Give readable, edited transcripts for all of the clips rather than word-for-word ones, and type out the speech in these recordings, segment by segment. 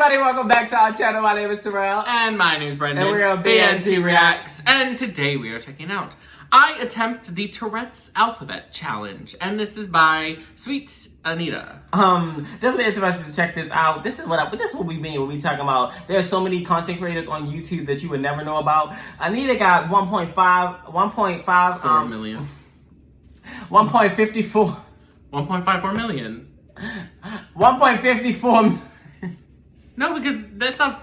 everybody, welcome back to our channel. My name is Terrell. And my name is Brendan. And we're on BNT Reacts. And today we are checking out I Attempt the Tourette's Alphabet Challenge. And this is by Sweet Anita. Definitely interested to check this out. This is what we mean when we talking about there's so many content creators on YouTube that you would never know about. Anita got 1.54 million. 1.54 1.54 million. 1.54. No, because that's a...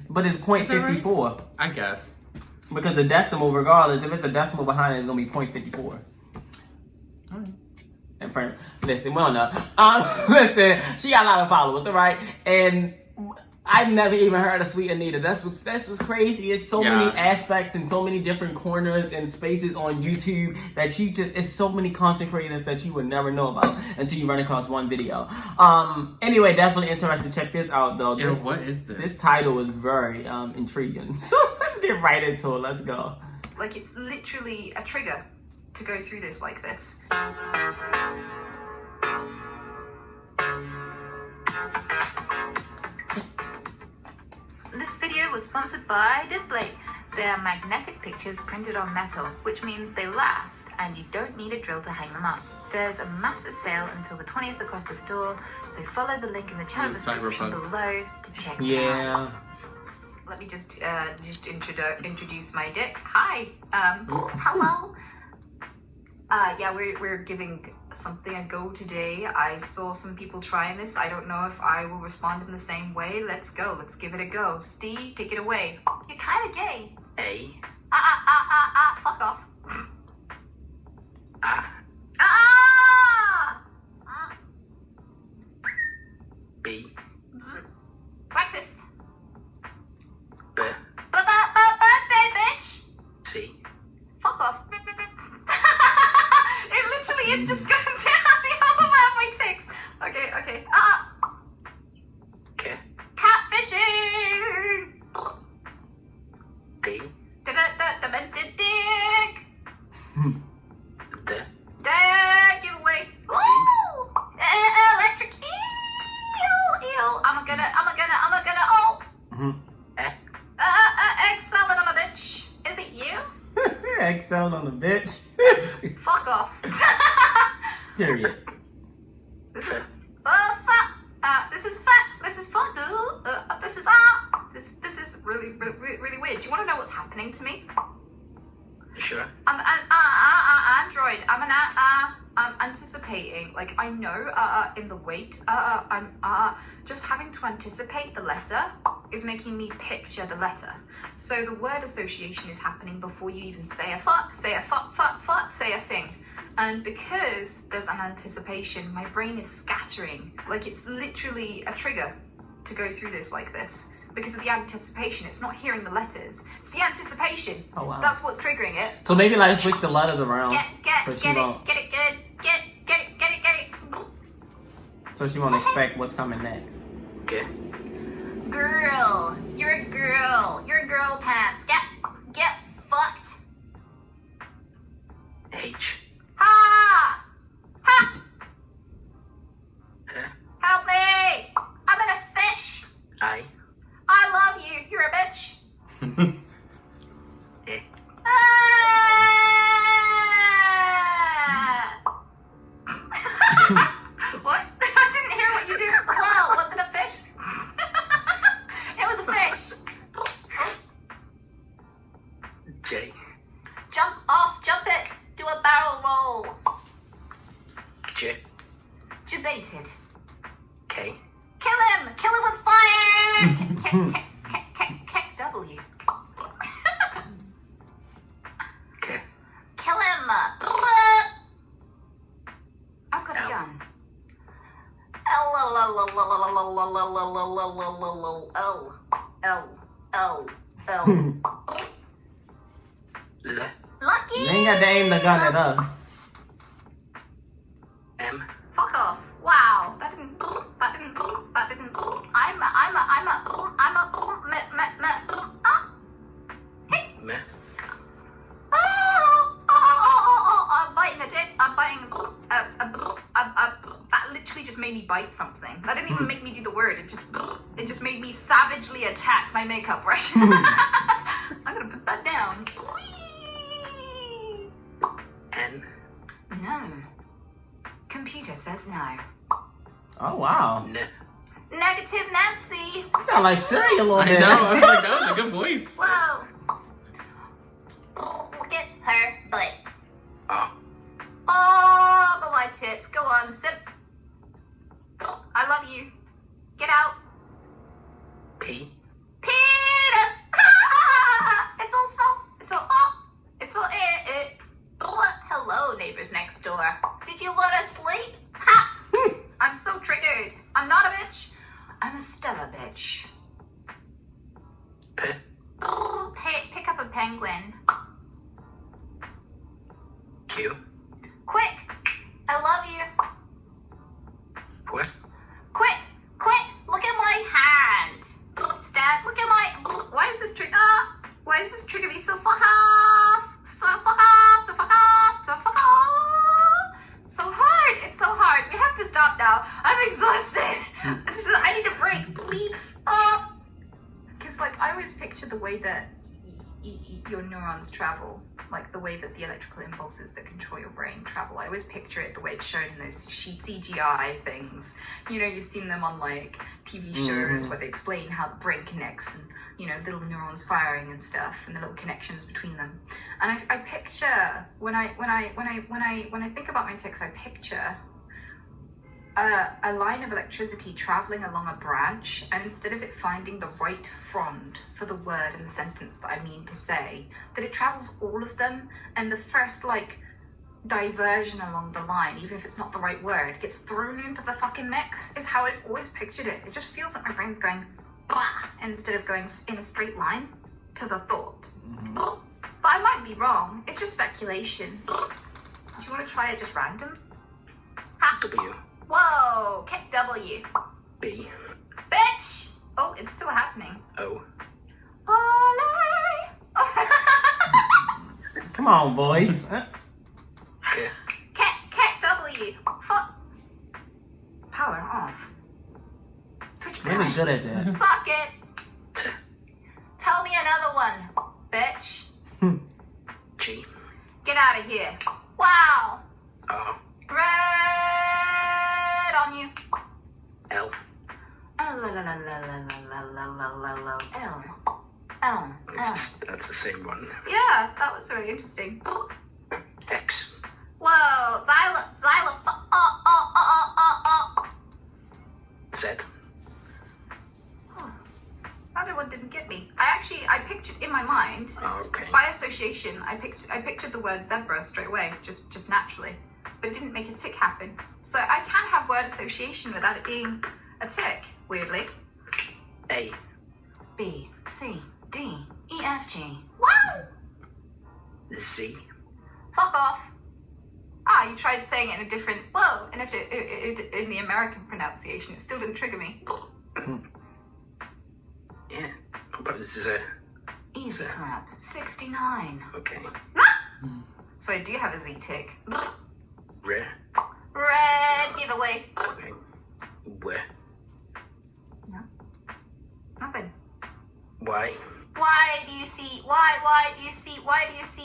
But it's 0.54. Right? I guess. Because the decimal, regardless, if it's a decimal behind it, it's going to be 0.54. All right. And friend, listen, we don't know. Listen, she got a lot of followers, all right? And I've never even heard of Sweet Anita. That's what's crazy. It's so many aspects and so many different corners and spaces on YouTube that it's so many content creators that you would never know about until you run across one video. Anyway, definitely interested to check this out though. What is this? This title is very intriguing. So let's get right into it. Let's go. Like, it's literally a trigger to go through this like this. This video was sponsored by Display. They are magnetic pictures printed on metal, which means they last and you don't need a drill to hang them up. There's a massive sale until the 20th across the store, so follow the link in the channel description below to check them out. Let me just introduce my dick. Hi. Hello. Yeah, we're giving something a go today. I saw some people trying this. I don't know if I will respond in the same way. Let's go. Let's give it a go. Steve, take it away. You're kind of gay. A. Fuck off. B. Breakfast. B. Birthday, bitch. C. Fuck off. It literally is just going down the other way of my ticks. Okay. K. Catfishing. D. Dick. D. Give away. Woo! Electric eel. I'm gonna. Oh. Egg salad on a bitch. Is it you? Egg salad on the bitch. Fuck off. Period. This is fat. This is fat. This is fat, dude. This is really weird. Do you want to know what's happening to me? Sure. I'm an android. I'm anticipating. Like, I know in the wait. I'm just having to anticipate the letter is making me picture the letter. So the word association is happening before you even say a fuck, say a thing. And because there's an anticipation, my brain is scattering. Like, it's literally a trigger to go through this like this. Because of the anticipation, it's not hearing the letters. It's the anticipation. Oh, wow. That's what's triggering it. So maybe like switch the letters around. Get it good. Get it. So she won't expect what's coming next. G. Girl. You're a girl. You're a girl pants. Get fucked. H. Ha! H. Help me! I'm in a fish. I. I love you. You're a bitch. E. What? I didn't hear what you did. Whoa, was it a fish? It was a fish. J. Jump off, jump it. Do a barrel roll. J. Debated. K. Kill him with fire. W. K. Kill him. I've got a gun. L. L. Lucky. You ain't got to aim the gun at us. M. Fuck off. Wow. That didn't. I'm a. Hey. M. I'm biting a dick. I'm biting. That literally just made me bite something. That didn't even make me do the word. It just. It just made me savagely attack my makeup brush. I'm gonna put that down. N. No. Computer says no. Oh, wow. N. Negative Nancy. You sound like Siri a little I bit. know. I was like, that was a good voice. Whoa. Oh, look at her butt. Oh. Oh, the light tits. Go on, sit. I love you. Get out. P. Penis. It's all hello, neighbors next door. Did you want to sleep? Ha! I'm so triggered. I'm not a bitch. I'm a Stella bitch. P. Oh, pick up a penguin. Q. Quick. I love you. What? Quick. Look at my hand. Stab. Look at my. Why does this trigger? Why does this trigger me so fuck off? So fuck off. So fuck off. So fuck off. So hard. It's so hard. We have to stop now. I'm exhausted. I need a break, please. Because like I always picture the way that your neurons travel, like the way that the electrical impulses that control your brain travel. I always picture it the way it's shown in those CGI things. You know, you've seen them on like TV shows where they explain how the brain connects and, you know, little neurons firing and stuff and the little connections between them. And I picture when I think about my tics, I picture a line of electricity traveling along a branch, and instead of it finding the right frond for the word and the sentence that I mean to say, that it travels all of them, and the first like diversion along the line, even if it's not the right word, gets thrown into the fucking mix, is how I've always pictured it. It just feels like my brain's going blah instead of going in a straight line to the thought. But I might be wrong. It's just speculation. Do you want to try it just random? Ha! W. Whoa! Kick W. B. Bitch! Oh, it's still happening. O. Olé! Come on, boys. K. Kick W. Fuck. Power off. Really good at that. Suck it. T. Tell me another one, bitch. G. Get out of here. Wow. R. Red on you. L. L. That's the same one. Yeah, that was really interesting. X. Whoa, Z. That one didn't get me. I pictured in my mind, Oh, okay. by association, I pictured the word zebra straight away, just naturally. But it didn't make a tick happen. So I can have word association without it being a tick, weirdly. A. B, C, D, E, F, G. Wow! Z. Fuck off. Ah, you tried saying it in a different, whoa, and if in the American pronunciation, it still didn't trigger me. Yeah. But this is a. Easy crap. 69. Okay. So I do have a Z tick. Re. Red giveaway. Okay. W. No. Nothing. Y. Why do you see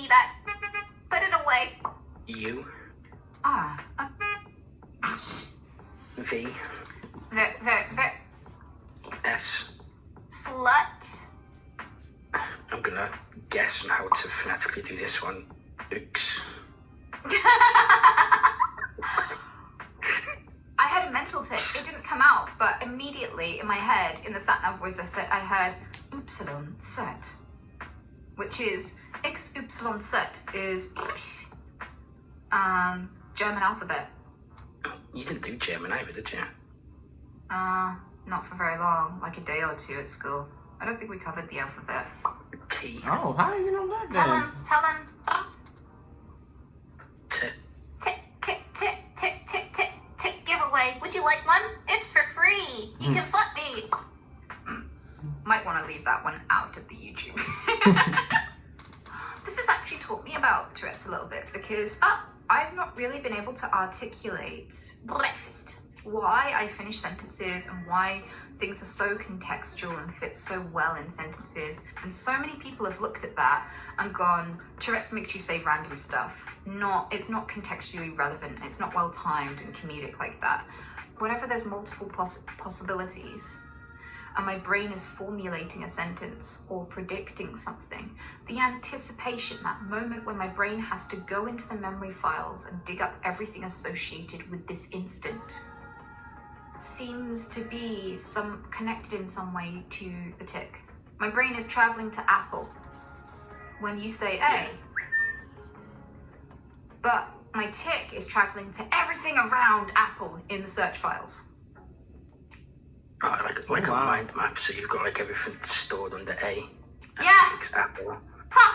that? Put it away. U. Ah. V. Ver. S. Slut. I'm gonna guess on how to phonetically do this one. X. I had a mental tick. It didn't come out, but immediately in my head, in the sat-nav voice, I heard Upsilon set, which is X Upsilon set is German alphabet. You didn't do German either, did you? Not for very long, like a day or two at school. I don't think we covered the alphabet. T. Oh, how do you know that then? Tell them. T. Tick giveaway. Would you like one? It's for free. You can fuck me. Might want to leave that one out of the YouTube. This has actually taught me about Tourette's a little bit because I've not really been able to articulate breakfast. Why I finish sentences and why things are so contextual and fit so well in sentences. And so many people have looked at that and gone, Tourette's makes you say random stuff. It's not contextually relevant. It's not well timed and comedic like that. Whenever there's multiple possibilities, and my brain is formulating a sentence or predicting something, the anticipation, that moment when my brain has to go into the memory files and dig up everything associated with this instant, seems to be connected in some way to the tick. My brain is traveling to Apple when you say A, but my tick is traveling to everything around Apple in the search files. Like a mind map, so you've got like everything stored under A. Yeah. It's Apple,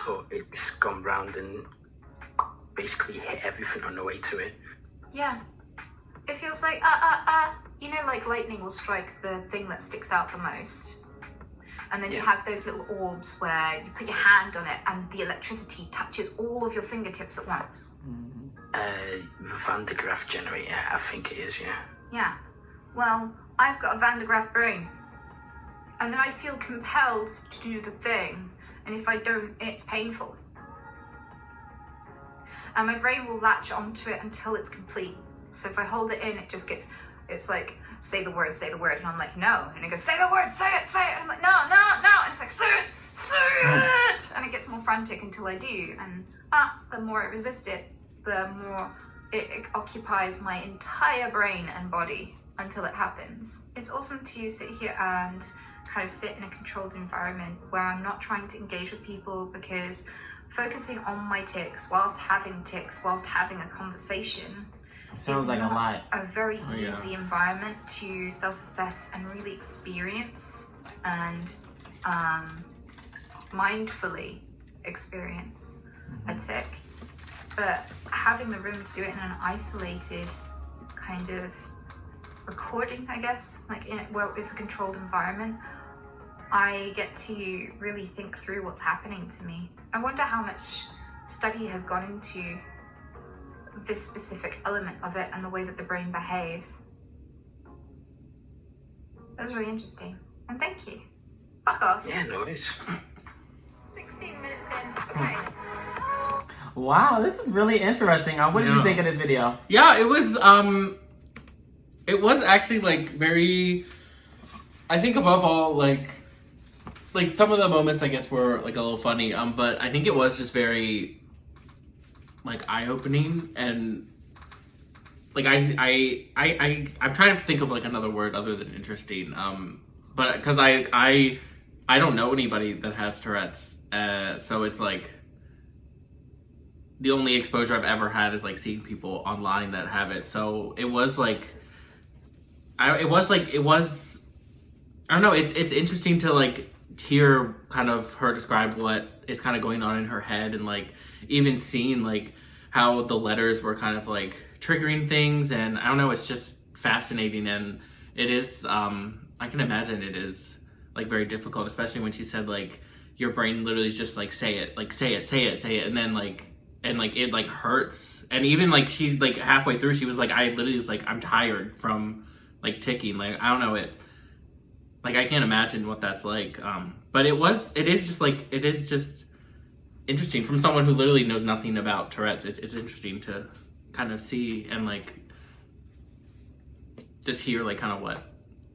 but it's gone round and basically hit everything on the way to it. Yeah. It feels like, you know, like lightning will strike the thing that sticks out the most. And then you have those little orbs where you put your hand on it and the electricity touches all of your fingertips at once. Van de Graaff generator, I think it is, yeah. Yeah. Well, I've got a Van de Graaff brain. And then I feel compelled to do the thing. And if I don't, it's painful. And my brain will latch onto it until it's complete. So if I hold it in, it's like, say the word. And I'm like, no. And it goes, say the word, say it. And I'm like, no. And it's like, say it. And it gets more frantic until I do. And the more I resist it, the more it occupies my entire brain and body until it happens. It's awesome to sit here and kind of sit in a controlled environment where I'm not trying to engage with people, because focusing on my tics whilst having a conversation sounds like a lot. A very easy environment to self-assess and really experience and mindfully experience a tic. But having the room to do it in an isolated kind of recording, I guess, where it's a controlled environment, I get to really think through what's happening to me. I wonder how much study has gone into this specific element of it and the way that the brain behaves. That was really interesting. And thank you. Fuck off. Yeah, no worries. 16 minutes in. Okay. Wow, this is really interesting. What did you think of this video? Yeah, it was actually like very, I think above all, like some of the moments I guess were like a little funny, but I think it was just very like eye-opening, and like I'm trying to think of like another word other than interesting, but because I don't know anybody that has Tourette's, so it's like the only exposure I've ever had is like seeing people online that have it. So it was like, I don't know, it's interesting to like hear kind of her describe what is kind of going on in her head, and like even seeing like how the letters were kind of like triggering things, and I don't know, it's just fascinating. And it is, I can imagine it is like very difficult, especially when she said like your brain literally is just like say it, and then like, and like it like hurts. And even like she's like halfway through, she was like, I literally was like, I'm tired from like ticking. Like I don't know, like I can't imagine what that's like. But it is just interesting from someone who literally knows nothing about Tourette's. It's interesting to kind of see and like just hear like kind of what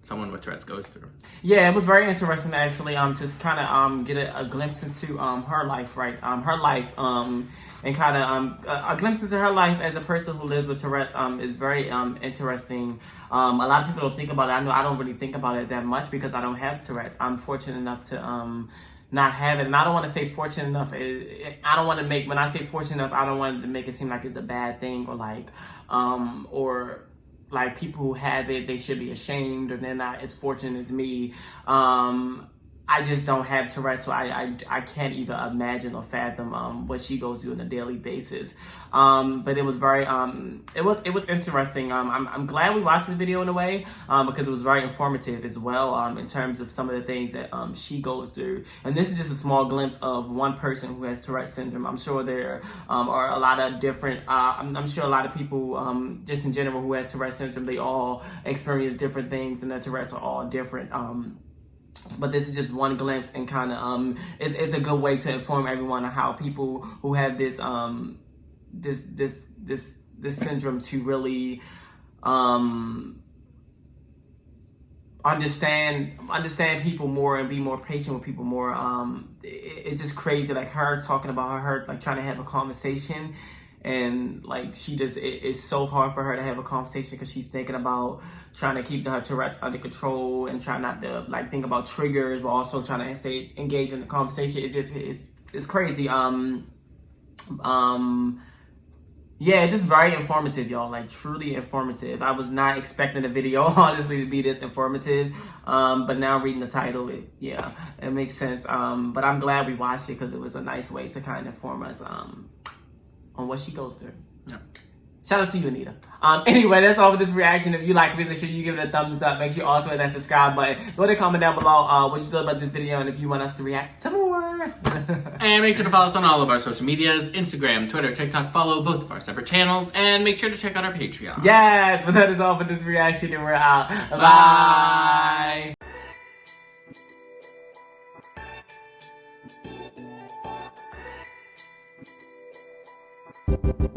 someone with Tourette's goes through. Yeah, it was very interesting actually. To kind of get a glimpse into her life, right? Her life, and kind of a glimpse into her life as a person who lives with Tourette's is very interesting. A lot of people don't think about it. I know I don't really think about it that much because I don't have Tourette's. I'm fortunate enough to not have it, and I don't want to say fortunate enough. I don't want to make, when I say fortunate enough, I don't want to make it seem like it's a bad thing, or like or like people who have it, they should be ashamed, or they're not as fortunate as me. I I just don't have Tourette's, so I can't even imagine or fathom what she goes through on a daily basis. But it was very it was interesting. I'm glad we watched the video in a way because it was very informative as well in terms of some of the things that she goes through. And this is just a small glimpse of one person who has Tourette's syndrome. I'm sure there are a lot of different. I'm sure a lot of people just in general who has Tourette's syndrome, they all experience different things, and their Tourette's are all different. But this is just one glimpse, and kind of it's a good way to inform everyone on how people who have this this syndrome to really understand people more and be more patient with people more. It's just crazy, like her talking about her like trying to have a conversation. And like she just, it's so hard for her to have a conversation because she's thinking about trying to keep her Tourette's under control and trying not to like think about triggers, but also trying to stay engaged in the conversation. It's just it's crazy. Yeah, just very informative, y'all. Like truly informative. I was not expecting the video honestly to be this informative, but now reading the title, it makes sense. But I'm glad we watched it because it was a nice way to kind of inform us on what she goes through. Yeah. Shout out to you, Anita. Anyway, that's all for this reaction. If you like it, make sure you give it a thumbs up. Make sure you also hit that subscribe button. Go ahead and comment down below what you thought about this video and if you want us to react to more. And make sure to follow us on all of our social medias, Instagram, Twitter, TikTok. Follow both of our separate channels. And make sure to check out our Patreon. Yes, but that is all for this reaction and we're out. Bye. Bye.